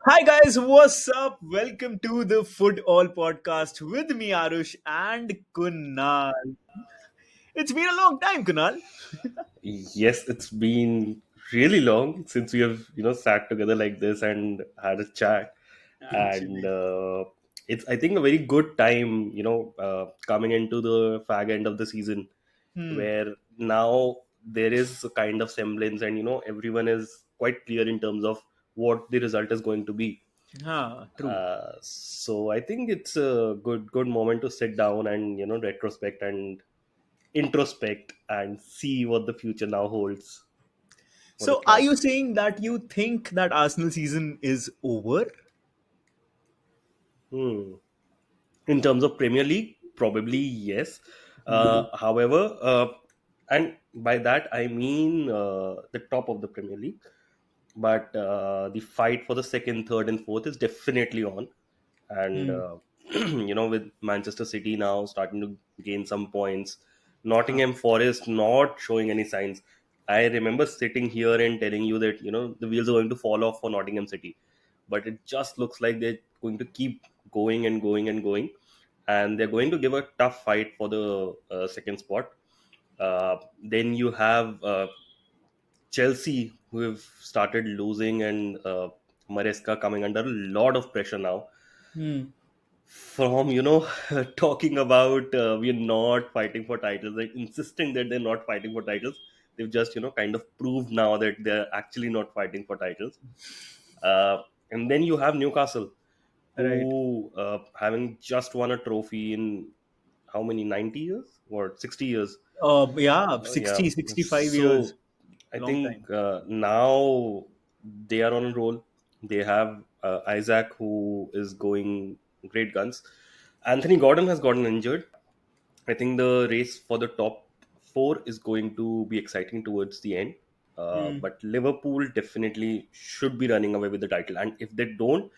Hi guys, what's up? Welcome to the Footall podcast with me Arush and Kunal. It's been a long time, Kunal. Yes, it's been really long since we have, sat together like this and had a chat. And Actually. it's, I think, a very good time, coming into the fag end of the season Hmm. where now there is a kind of semblance and, everyone is quite clear in terms of what the result is going to be. True. So I think it's a good moment to sit down and, retrospect and introspect and see what the future now holds for the So, are club. you saying that you think that Arsenal season is over? Hmm. In terms of Premier League, probably yes. Hmm. However, and by that I mean the top of the Premier League. But the fight for the second, third, and fourth is definitely on. And Hmm. with Manchester City now starting to gain some points, Huh. Nottingham Forest not showing any signs. I remember sitting here and telling you that the wheels are going to fall off for Nottingham City, but it just looks like they're going to keep going and going and going, and they're going to give a tough fight for the second spot. Then you have Chelsea, who have started losing, and Maresca coming under a lot of pressure now Hmm. from talking about we're not fighting for titles, like insisting that they're not fighting for titles. They've just kind of proved now that they're actually not fighting for titles. And then you have Newcastle, Right. who having just won a trophy in how many, 90 years or 60 years. Yeah, Yeah, 60, 65 years. so I Long think time. now they are on a roll. They have Isaac, who is going great guns. Anthony Gordon has gotten injured. I think the race for the top four is going to be exciting towards the end. Hmm. But Liverpool definitely should be running away with the title. And if they don't,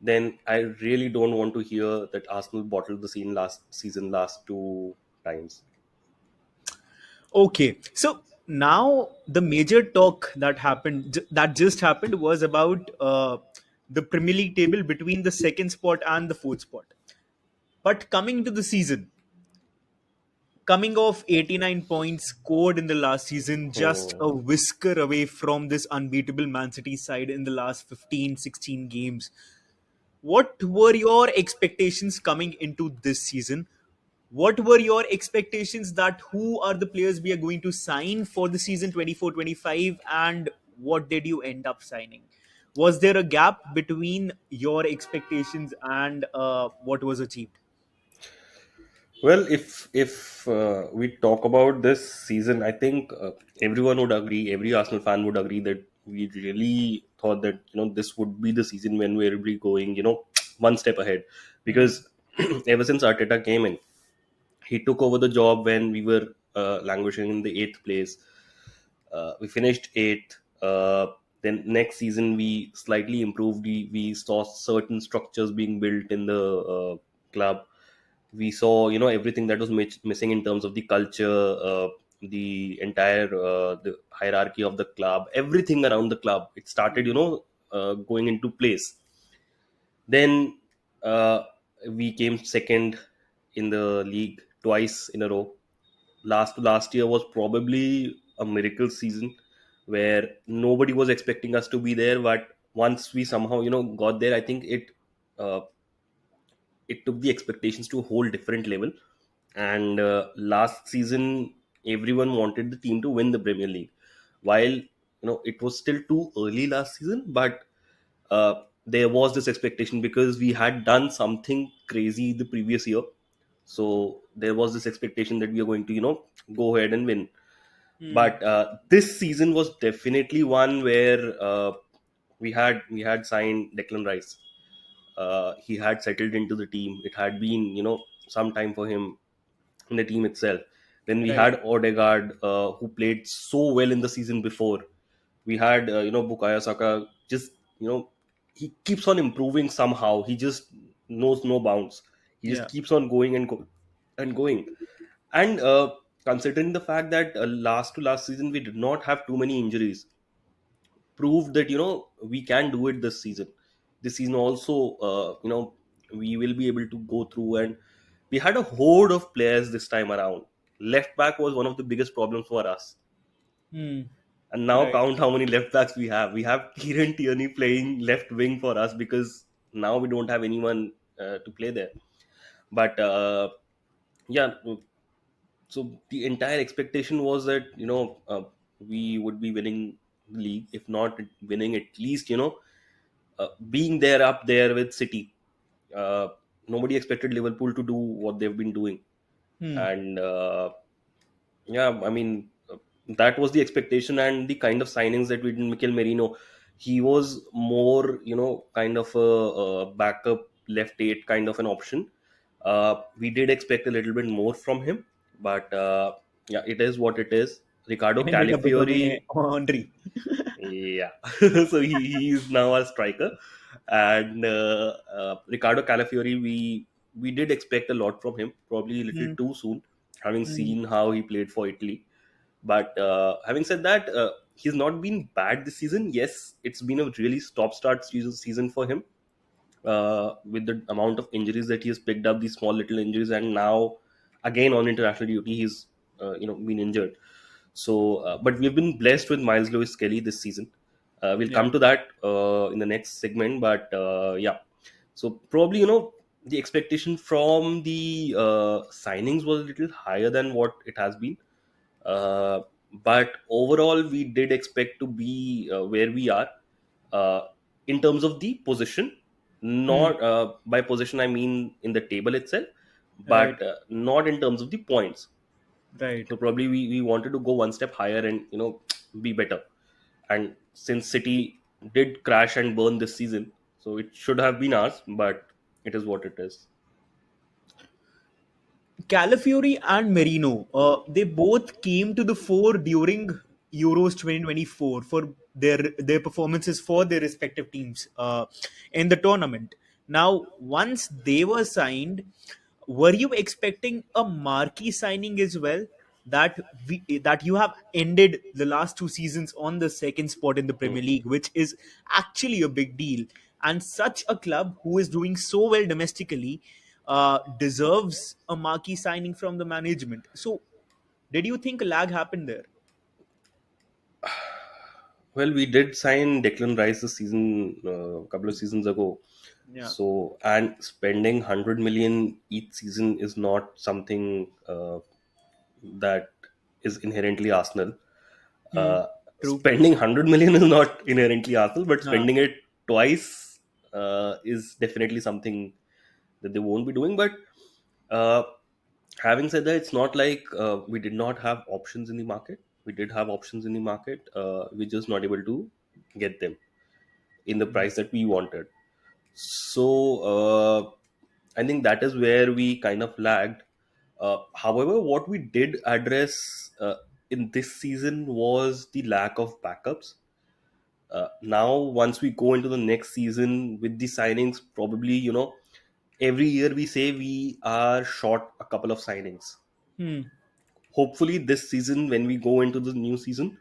then I really don't want to hear that Arsenal bottled the scene last season, last two times. Okay, so now the major talk that that just happened was about the Premier League table between the second spot and the fourth spot. But coming to the season, coming off 89 points scored in the last season, just Hmm. a whisker away from this unbeatable Man City side in the last 15, 16 games. What were your expectations coming into this season? What were your expectations that who are the players we are going to sign for the season 24-25, and what did you end up signing? Was there a gap between your expectations and what was achieved? Well, if we talk about this season, I think everyone would agree, every Arsenal fan would agree that we really thought that this would be the season when we'll be going one step ahead, Hmm. because ever since Arteta came in, he took over the job when we were languishing in the eighth place. We finished eighth. Then next season we slightly improved. We saw certain structures being built in the club. We saw everything that was missing in terms of the culture, the entire the hierarchy of the club, everything around the club. It started going into place. Then we came second in the league twice in a row. Last year was probably a miracle season where nobody was expecting us to be there, but once we somehow got there, I think uh, it took the expectations to a whole different level. And last season everyone wanted the team to win the Premier League, while it was still too early last season, but there was this expectation because we had done something crazy the previous year. So there was this expectation that we are going to go ahead and win. Hmm. But this season was definitely one where we had signed Declan Rice. He had settled into the team. It had been some time for him in the team itself. Then we Right. had Odegaard, who played so well in the season before. We had Bukayo Saka. Just he keeps on improving somehow. He just knows no bounds. He just Yeah. keeps on going and going. And considering the fact that last to last season we did not have too many injuries, proved that we can do it this season. this season also, we will be able to go through. And we had a horde of players this time around. Left back was one of the biggest problems for us. Hmm. And now Right. count how many left backs we have. We have Kieran Tierney playing left wing for us because now we don't have anyone to play there. But yeah, so the entire expectation was that we would be winning the league, if not winning, at least being there up there with City. Uh, Nobody expected Liverpool to do what they've been doing, Hmm. and yeah, I mean, that was the expectation. And the kind of signings that we did. Mikel Merino, he was more, kind of a backup left eight kind of an option. We did expect a little bit more from him, but yeah, it is what it is. Ricardo Ended up becoming a Calafiori, Henry. yeah. So he is now our striker, and Ricardo Calafiori, we did expect a lot from him, probably a little Hmm. too soon, having Hmm. seen how he played for Italy. But having said that, he's not been bad this season. Yes, it's been a really stop-start season for him, with the amount of injuries that he has picked up, these small little injuries, and now again on international duty, he's been injured. So, but we've been blessed with Miles Lewis Kelly this season. We'll Yeah. come to that in the next segment, but yeah. So probably the expectation from the signings was a little higher than what it has been, uh, but overall we did expect to be where we are, uh, in terms of the position. Hmm. Not by position I mean in the table itself, Right. but not in terms of the points. Right. So probably we wanted to go one step higher and be better. And since City did crash and burn this season, so it should have been ours, but it is what it is. Calafiori and Merino, they both came to the fore during Euros 2024 for their performances for their respective teams in the tournament. Now, once they were signed, were you expecting a marquee signing as well? That you have ended the last two seasons on the second spot in the Hmm. Premier League, which is actually a big deal. And such a club who is doing so well domestically deserves a marquee signing from the management. So, did you think a lag happened there? Well, we did sign Declan Rice this season, a couple of seasons ago. Yeah. So, and spending 100 million each season is not something that is inherently Arsenal. Hmm. Uh, True. Spending 100 million is not inherently Arsenal, but Huh. spending it twice is definitely something that they won't be doing. But uh, having said that, it's not like we did not have options in the market. We did have options in the market. We're just not able to get them in the price that we wanted. So I think that is where we kind of lagged. However, what we did address in this season was the lack of backups. Now, once we go into the next season with the signings, probably every year we say we are short a couple of signings. Hmm. Hopefully this season when we go into the new season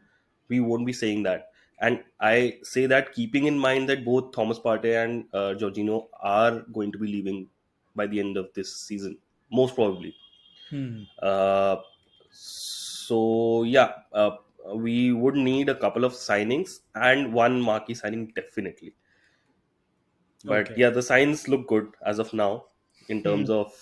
we won't be saying that. And I say that keeping in mind that both Thomas Partey and Jorginho are going to be leaving by the end of this season, most probably. Hmm. So yeah, we would need a couple of signings and one marquee signing definitely. But Okay. yeah, the signs look good as of now in Hmm. terms of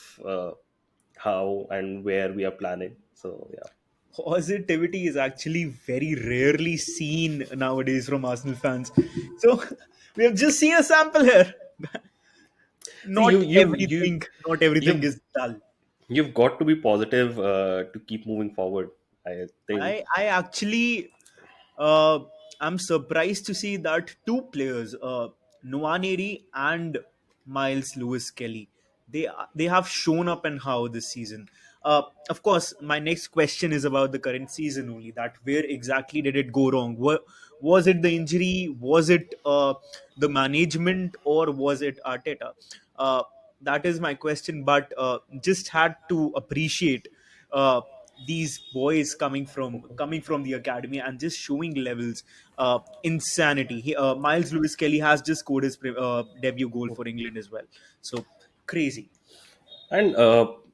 how and where we are planning. So yeah. Positivity is actually very rarely seen nowadays from Arsenal fans. So, we have just seen a sample here. See, Not everything, not everything you've is dull. you've got to be positive to keep moving forward, I think. I actually uh, I'm surprised to see that two players, Nwaneri and Miles Lewis Kelly, they have shown up and how this season. Of course, my next question is about the current season only. That where exactly did it go wrong? Was it the injury? Was it the management, or was it Arteta? That is my question. But just had to appreciate. Uh, these boys coming from the academy and just showing levels. Insanity. Miles Lewis Kelly has just scored his debut goal for England as well. So crazy. And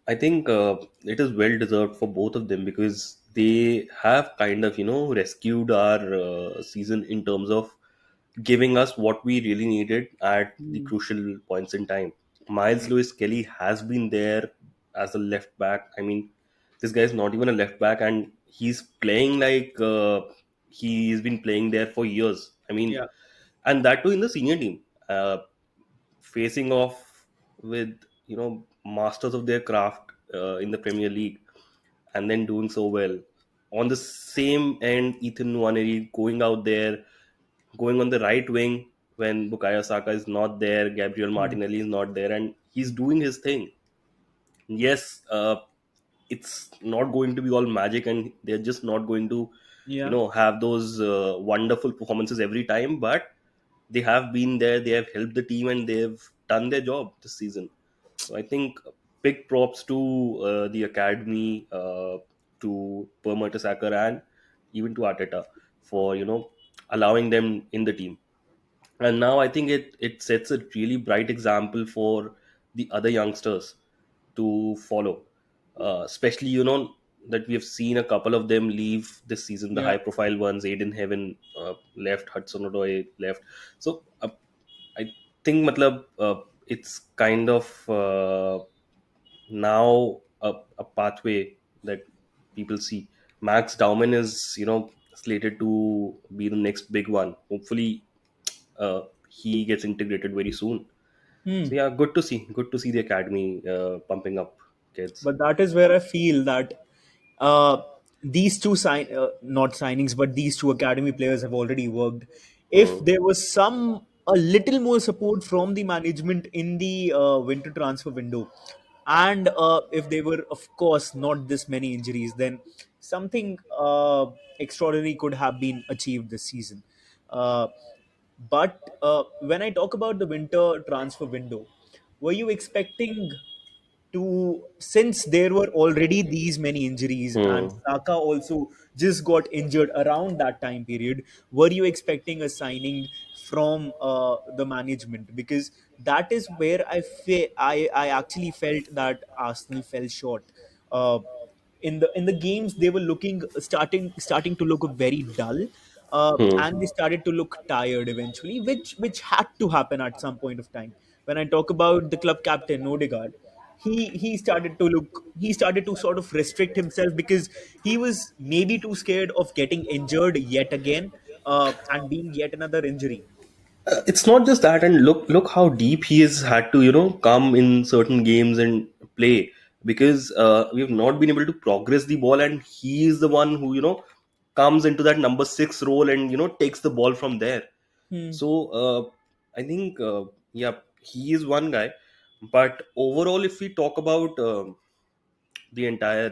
I think it is well deserved for both of them because they have kind of, rescued our season in terms of giving us what we really needed at the Hmm. crucial points in time. Miles Yeah. Lewis Kelly has been there as a left back. I mean, this guy is not even a left back, and he's playing like he's been playing there for years. I mean, Yeah. and that too in the senior team, facing off with masters of their craft in the Premier League, and then doing so well. On the same end, Ethan Nwaneri going out there, going on the right wing when Bukayo Saka is not there, Gabriel Hmm. Martinelli is not there, and he's doing his thing. Yes, it's not going to be all magic, and they're just not going to, Yeah. have those wonderful performances every time. But they have been there, they have helped the team, and they've done their job this season. So I think big props to the academy, to Per Mertesacker, and even to Arteta for allowing them in the team. And now I think it sets a really bright example for the other youngsters to follow, especially that we have seen a couple of them leave this season, the Yeah. high profile ones. Aiden Heaven left, Hudson Odoi left. So I think matlab, it's kind of now a pathway that people see. Max Dowman is slated to be the next big one. Hopefully he gets integrated very soon. Hmm. So yeah, good to see the academy pumping up kids. But that is where I feel that uh, these two not signings, but these two academy players have already worked. If Hmm. there was some a little more support from the management in the winter transfer window, and if they were, of course, not this many injuries, then something extraordinary could have been achieved this season. Uh, but when I talk about the winter transfer window, were you expecting to, since there were already these many injuries and Hmm. Saka also just got injured around that time period, were you expecting a signing from the management? Because that is where I actually felt that Arsenal fell short. Uh, in the games they were looking starting to look very dull, Hmm. and they started to look tired eventually, which had to happen at some point of time. When I talk about the club captain Odegaard, he started to sort of restrict himself because he was maybe too scared of getting injured yet again, and being yet another injury. It's not just that, and look how deep he has had to come in certain games and play, because we have not been able to progress the ball, and he is the one who comes into that number 6 role and takes the ball from there. Hmm. So I think yeah, he is one guy. But overall, if we talk about the entire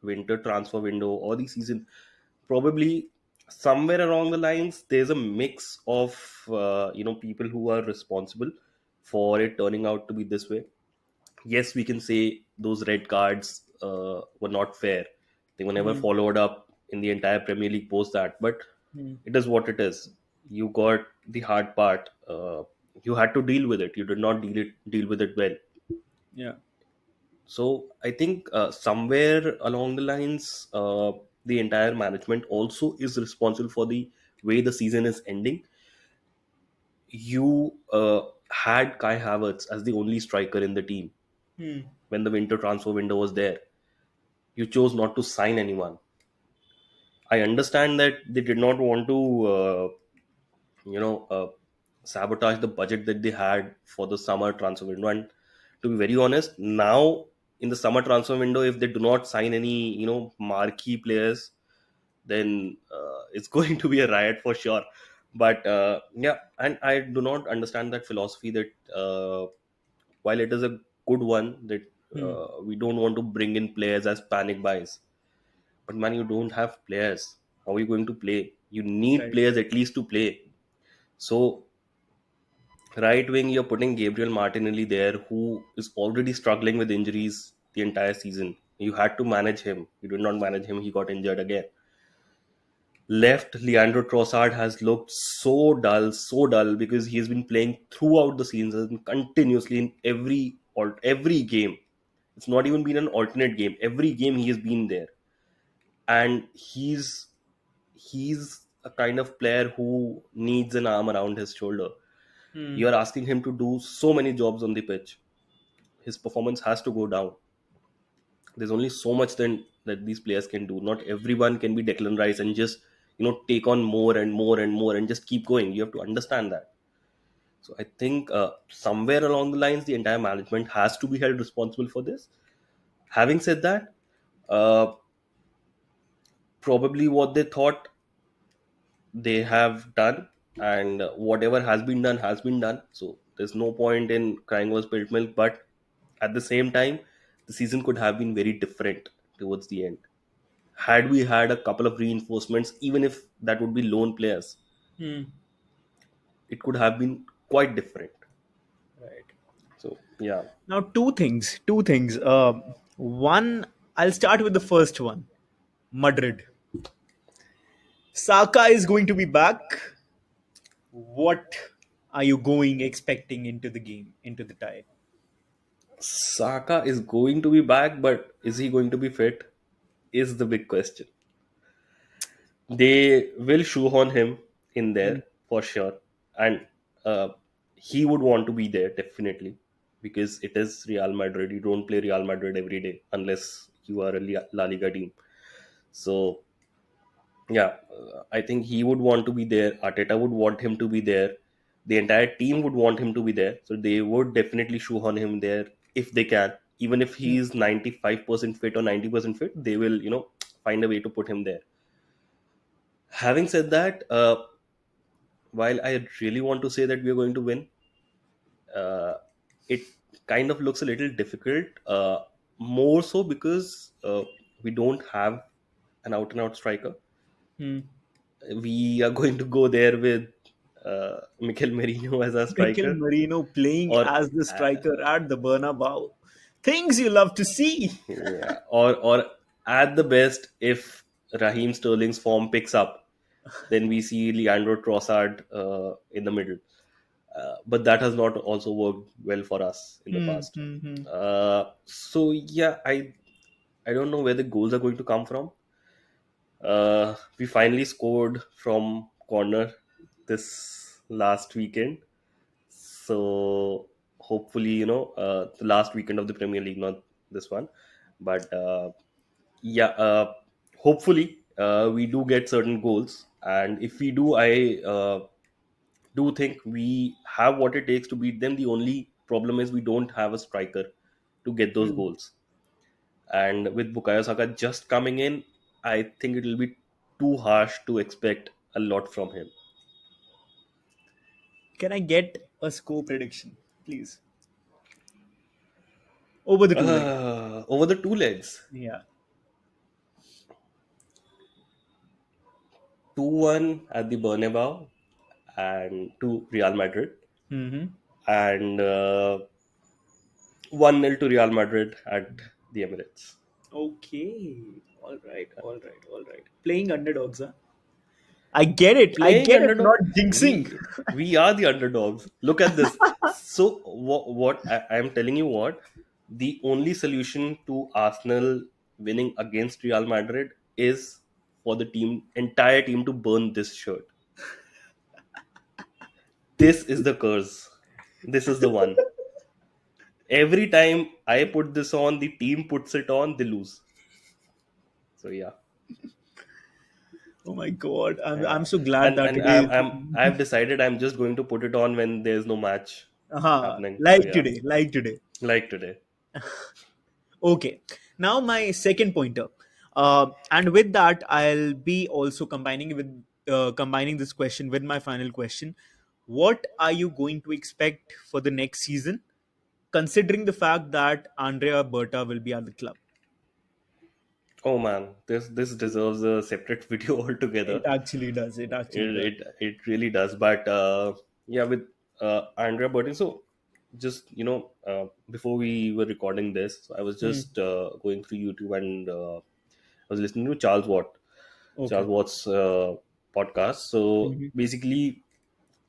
winter transfer window or the season, probably somewhere along the lines there's a mix of people who are responsible for it turning out to be this way. Yes, we can say those red cards were not fair. They were never Hmm. followed up in the entire Premier League post that, but Hmm. it is what it is. You got the hard part. You had to deal with it. You did not deal with it well. Yeah. So I think somewhere along the lines, the entire management also is responsible for the way the season is ending. You had Kai Havertz as the only striker in the team Hmm. when the winter transfer window was there. You chose not to sign anyone. I understand that they did not want to, you know, uh, sabotage the budget that they had for the summer transfer window. And to be very honest, now in the summer transfer window, if they do not sign any, marquee players, then it's going to be a riot for sure. But yeah, and I do not understand that philosophy that while it is a good one that Hmm. we don't want to bring in players as panic buys, but man, you don't have players. How are you going to play? You need Right. players at least to play. So right wing, you're putting Gabriel Martinelli there, who is already struggling with injuries the entire season. You had to manage him. You did not manage him. He got injured again. Left, Leandro Trossard has looked so dull because he has been playing throughout the season continuously in every game. It's not even been an alternate game. Every game he has been there, and he's a kind of player who needs an arm around his shoulder. Hmm. You are asking him to do so many jobs on the pitch. His performance has to go down. There's only so much then that these players can do. Not everyone can be Declan Rice and just take on more and more and more and just keep going. You have to understand that. So I think somewhere along the lines, the entire management has to be held responsible for this. Having said that, uh, probably what they thought they have done, and whatever has been done. So there's no point in crying over spilt milk. But at the same time, the season could have been very different towards the end had we had a couple of reinforcements, even if that would be lone players. Hmm. It could have been quite different. Right. So yeah. Now, two things. Two things. One, I'll start with the first one. Madrid. Saka is going to be back. What are you going expecting into the game, into the tie? Saka is going to be back, but is he going to be fit? Is the big question. They will shoehorn him in Hmm. there for sure, and uh, he would want to be there definitely because it is Real Madrid. You don't play Real Madrid every day unless you are a La Liga team. So yeah, I think he would want to be there. Arteta would want him to be there. The entire team would want him to be there. So they would definitely shoehorn him there if they can. Even if Hmm. he's 95% fit or 90% fit, they will, find a way to put him there. Having said that, while I really want to say that we are going to win, uh, it kind of looks a little difficult. More so because we don't have an out and out striker. Hmm. We are going to go there with Mikel Merino as our Mikel striker, Marino playing or as the striker at the Bernabeu. Things you love to see. yeah, or at the best, if Raheem Sterling's form picks up, then we see Leandro Trossard in the middle. But that has not also worked well for us in the Hmm. past. Hmm. Hmm. So yeah, I don't know where the goals are going to come from. We finally scored from corner this last weekend. So hopefully, the last weekend of the Premier League, not this one. But yeah, hopefully we do get certain goals. And if we do, I do think we have what it takes to beat them. The only problem is we don't have a striker to get those Hmm. goals. And with Bukayo Saka just coming in, I think it will be too harsh to expect a lot from him. Can I get a score prediction, please? Over the two legs. Over the two legs, Yeah. 2-1 at the Bernabeu and to Real Madrid, Mm-hmm. and 1-0 to Real Madrid at the Emirates. Okay. All right. All right. All right. Playing underdogs, huh? I get it. I Playing get it. underdog, Not jinxing. we are the underdogs. Look at this. So what I am telling you, what the only solution to Arsenal winning against Real Madrid is for the entire team to burn this shirt. This is the curse. This is the one. Every time I put this on, the team puts it on, they lose. So yeah. Oh my god. I'm Yeah, so glad and that and today. I've decided I'm just going to put it on when there's no match happening. So Like yeah, today. Like today. like today. Okay. Now my second pointer. And with that, I'll be also combining this question with my final question. What are you going to expect for the next season, considering the fact that Andrea Berta will be at the club? Oh man, this deserves a separate video It altogether. actually does. It actually does. It really does. But yeah, with Andrea Burton, so just before we were recording this, I was Hmm. just going through YouTube, and I was listening to Charles Okay. Watt's podcast. So Hmm. basically,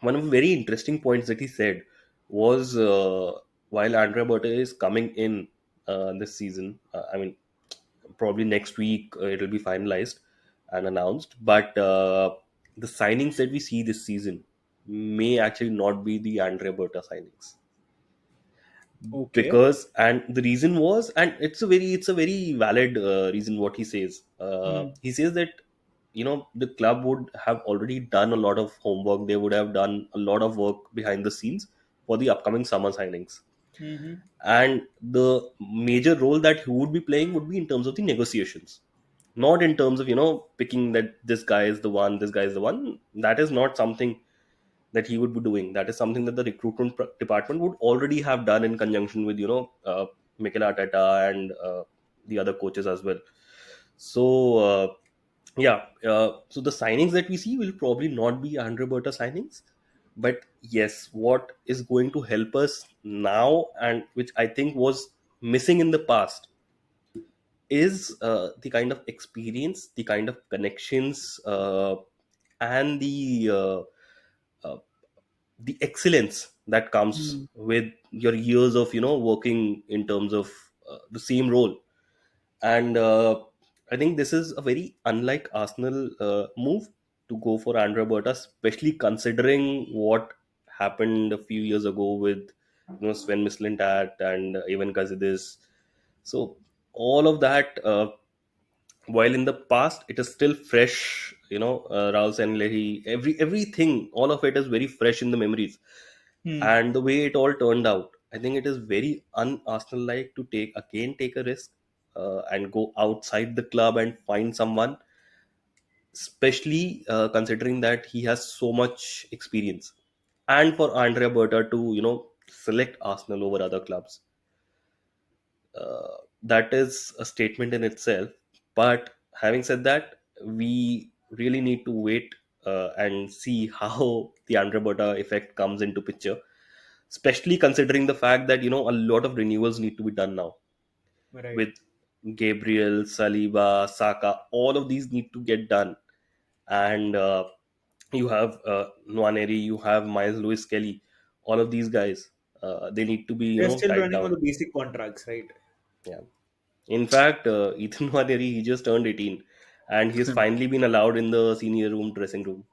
one of the very interesting points that he said was, while Andrea Berta is coming in this season, I mean, probably next week it'll be finalized and announced, but the signings that we see this season may actually not be the Andrea Berta signings. Okay. Because, and the reason was, and it's a very valid reason what he says. Hmm. He says that the club would have already done a lot of homework. They would have done a lot of work behind the scenes for the upcoming summer signings, Hmm. and the major role that he would be playing would be in terms of the negotiations, not in terms of picking that this guy is the one, this guy is the one. That is not something that he would be doing. That is something that the recruitment department would already have done in conjunction with Mikel Arteta and the other coaches as well. So so the signings that we see will probably not be Andre Berta signings, but yes, what is going to help us now, and which I think was missing in the past, is the kind of experience, the kind of connections, and uh, the excellence that comes Hmm. with your years of working in terms of the same role. And I think this is a very unlike Arsenal move to go for Andrea Berta, especially considering what happened a few years ago with Sven Mislintat and Ivan Kazidis. So all of that, while in the past it is still fresh, Raul Sanlehi, everything, all of it is very fresh in the memories. Hmm. And the way it all turned out, I think it is very un-Arsenal like to take a risk, and go outside the club and find someone, especially considering that he has so much experience. And for Andrea Berta to select Arsenal over other clubs, that is a statement in itself. But having said that, we really need to wait and see how the Andrea Berta effect comes into picture, especially considering the fact that a lot of renewals need to be done now Right. with Gabriel, Saliba, Saka. All of these need to get done, and you have Nwaneri, you have Miles Lewis Kelly. All of these guys, they need to be They're still tied running on down. the basic contracts, right? Yeah. In fact, Ethan Nwaneri, he just turned 18, and he has finally been allowed in the senior room dressing room.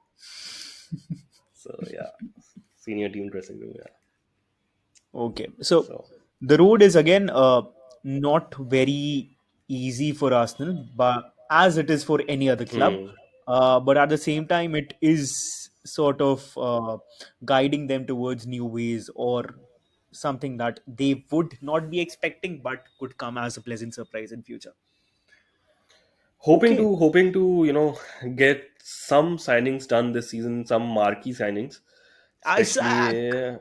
So yeah, senior team dressing room. Yeah. Okay. So So. the road is again not very easy for Arsenal, but as it is for any other club. Hmm. But at the same time, it is sort of guiding them towards new ways or something that they would not be expecting, but could come as a pleasant surprise in future. hoping Okay. to hoping to get some signings done this season, some marquee signings, Isaac. especially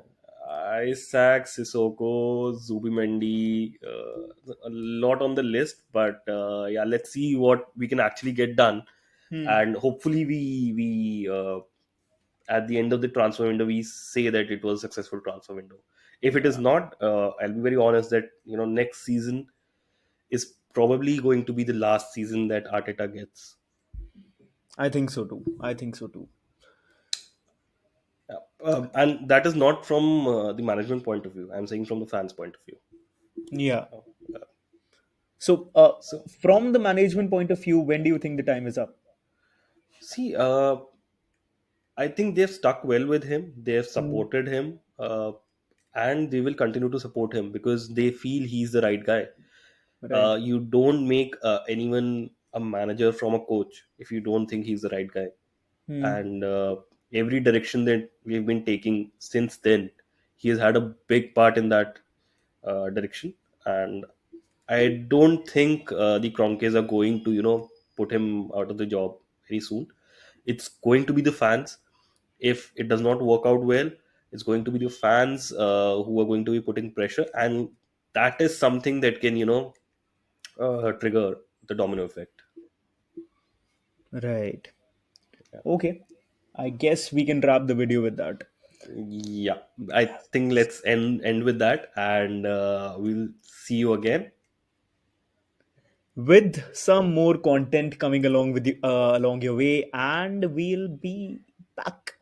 Isaac, Sissoko, Zubimendi, a lot on the list. But yeah, let's see what we can actually get done, Hmm. and hopefully we at the end of the transfer window we say that it was a successful transfer window. If it is Yeah, not, I'll be very honest that next season is probably going to be the last season that Arteta gets. I think so too. I think so too. Yeah. And that is not from the management point of view. I'm saying from the fans' point of view. Yeah. Uh, uh, So, so, from the management point of view, when do you think the time is up? see, I think they've stuck well with him. They've Hmm. supported him, and they will continue to support him because they feel he's the right guy. Right. You don't make anyone a manager from a coach if you don't think he's the right guy. Hmm. And every direction that we've been taking since then, he has had a big part in that direction. And I don't think the Kronkes are going to put him out of the job very soon. It's going to be the fans. If it does not work out well, it's going to be the fans who are going to be putting pressure, and that is something that can trigger the domino effect. Right. Yeah. Okay. I guess we can wrap the video with that. Yeah, I think let's end with that, and we'll see you again. with some more content coming along with you, along your way, and we'll be back